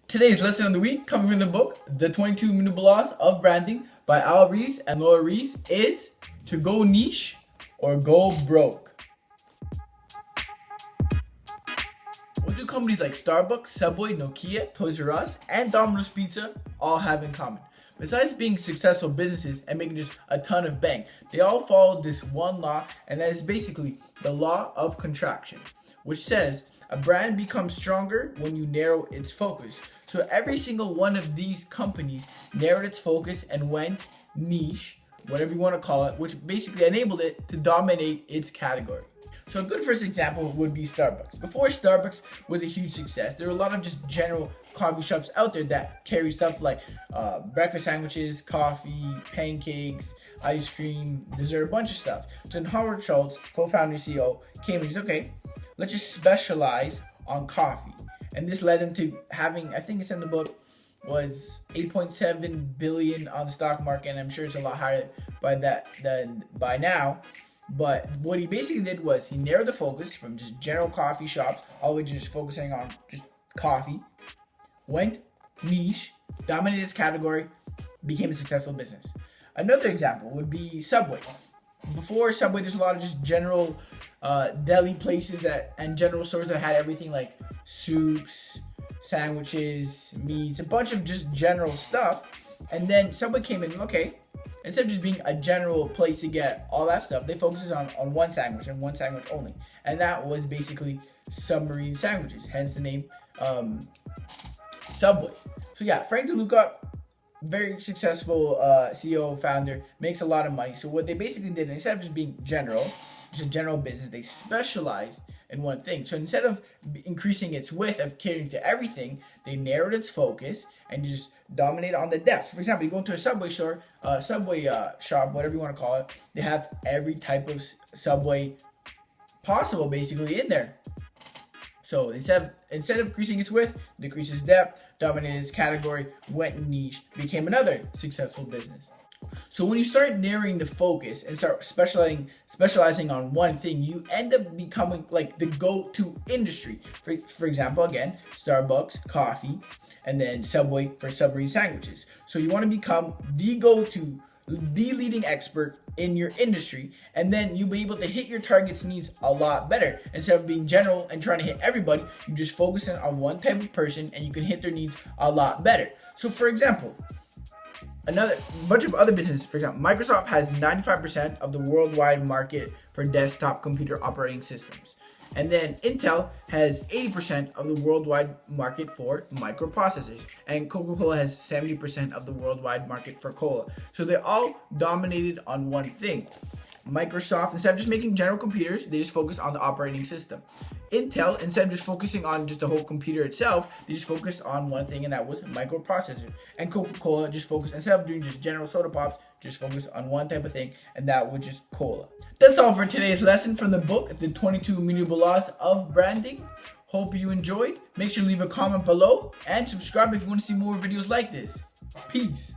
Today's lesson of the week, coming from the book, The 22 Immutable Laws of Branding by Al Rees and Laura Rees, is to go niche or go broke. What do companies like Starbucks, Subway, Nokia, Toys R Us, and Domino's Pizza all have in common? Besides being successful businesses and making just a ton of bank, they all follow this one law, and that is basically the Law of Contraction, which says a brand becomes stronger when you narrow its focus. So every single one of these companies narrowed its focus and went niche, whatever you want to call it, which basically enabled it to dominate its category. So a good first example would be Starbucks. Before Starbucks was a huge success, there were a lot of just general coffee shops out there that carry stuff like breakfast sandwiches, coffee, pancakes, ice cream, dessert, a bunch of stuff. So then Howard Schultz, co-founder and CEO, came and said, okay, let's just specialize on coffee. And this led him to having, I think it's in the book, was 8.7 billion on the stock market, and I'm sure it's a lot higher by that than by now. But what he basically did was he narrowed the focus from just general coffee shops all the way to just focusing on just coffee, went niche, dominated his category, became a successful business. Another example would be Subway. Before Subway, there's a lot of just general deli places and general stores that had everything like soups, sandwiches, meats, a bunch of just general stuff. And then Subway came in, okay, instead of just being a general place to get all that stuff, they focused on one sandwich and one sandwich only. And that was basically submarine sandwiches, hence the name Subway. So yeah, Frank DeLuca, very successful CEO, founder, makes a lot of money. So what they basically did, instead of just being general, just a general business, they specialized in one thing. So instead of increasing its width of catering to everything, they narrowed its focus and just dominated on the depth. For example, you go into a Subway store, Subway shop, whatever you want to call it, they have every type of Subway possible basically in there. So instead of increasing its width, decreased its depth, dominated its category, went niche, became another successful business. So when you start narrowing the focus and start specializing on one thing, you end up becoming like the go-to industry. For example, again, Starbucks, coffee, and then Subway for submarine sandwiches. So you want to become the go-to, the leading expert in your industry, and then you'll be able to hit your target's needs a lot better. Instead of being general and trying to hit everybody, you just focus in on one type of person and you can hit their needs a lot better. So for example, another bunch of other businesses, for example, Microsoft has 95% of the worldwide market for desktop computer operating systems. And then Intel has 80% of the worldwide market for microprocessors. And Coca-Cola has 70% of the worldwide market for cola. So they're all dominated on one thing. Microsoft, instead of just making general computers, they just focused on the operating system. Intel, instead of just focusing on just the whole computer itself, they just focused on one thing, and that was microprocessor. And Coca-Cola just focused, instead of doing just general soda pops, just focused on one type of thing, and that was just cola. That's all for today's lesson from the book, The 22 Immutable Laws of Branding. Hope you enjoyed. Make sure to leave a comment below and subscribe if you want to see more videos like this. Peace.